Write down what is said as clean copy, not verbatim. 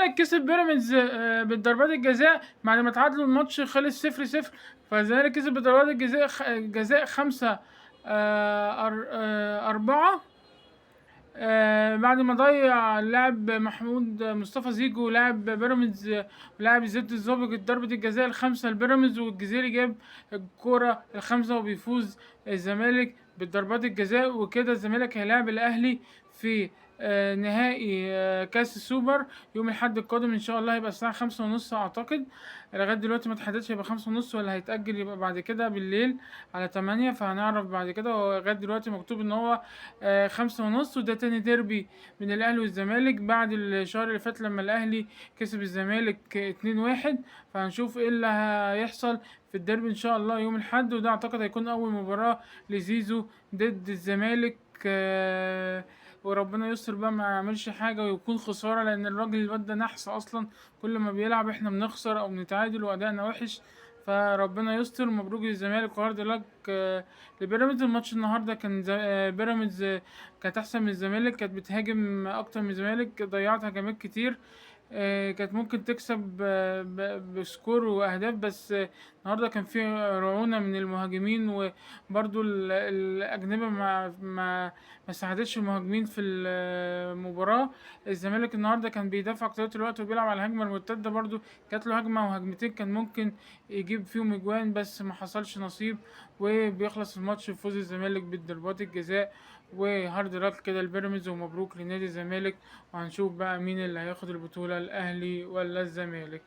الزمالك كسب بيراميدز بالضربات الجزاء بعد ما تعادلوا الماتش خلص 0-0. فالزمالك كسب بضربات جزاء 4 بعد ما ضيع اللاعب محمود مصطفى زيجو لاعب بيراميدز ولاعب زد الزوبق ضربة الجزاء الخامسة لبيراميدز، والجزيري جاب الكرة الخامسة وبيفوز الزمالك بالضربات الجزاء. وكده الزمالك هيلاعب الأهلي في نهائي كأس السوبر يوم الأحد القادم إن شاء الله. هيبقى الساعة 5:30 أعتقد. لغاية دلوقتي ما اتحددش هيبقى 5:30 ولا هيتأجل يبقى بعد كده بالليل على 8، فهنعرف بعد كده. هو لغاية دلوقتي مكتوب إن هو 5:30. وده تاني ديربي من الأهلي والزمالك بعد الشهر اللي فات لما الأهلي كسب الزمالك 2-1. فهنشوف ايه اللي هيحصل في الديربي إن شاء الله يوم الأحد. وده أعتقد هيكون أول مباراة لزيزو ضد الزمالك. وربنا يستر بقى ما يعملش حاجة ويكون خسارة، لأن الراجل الواد ده نحس أصلا. كل ما بيلعب احنا بنخسر أو بنتعادل وأدائنا وحش. فربنا يستر. مبروك للزمالك وهارد لك لبيراميدز. الماتش النهارده كان بيراميدز كانت احسن من الزمالك، كانت بتهاجم اكتر من الزمالك، ضيعت هجمات كتير. كانت ممكن تكسب بسكور واهداف، بس النهارده كان في رعونة من المهاجمين. وبرضو الاجنبه ما ساعدتش المهاجمين في المباراه. الزمالك النهارده كان بيدافع اكتر الوقت وبيلعب على الهجمه المرتده. برضو جات له هجمه وهجمتين كان ممكن يجيب فيهم اجوان بس ما حصلش نصيب. وبيخلص الماتش بفوز الزمالك بالضربات الجزاء. وهارد لك كده البيراميدز، ومبروك لنادي الزمالك. وهنشوف بقى مين اللي هياخد البطولة، الأهلي ولا الزمالك.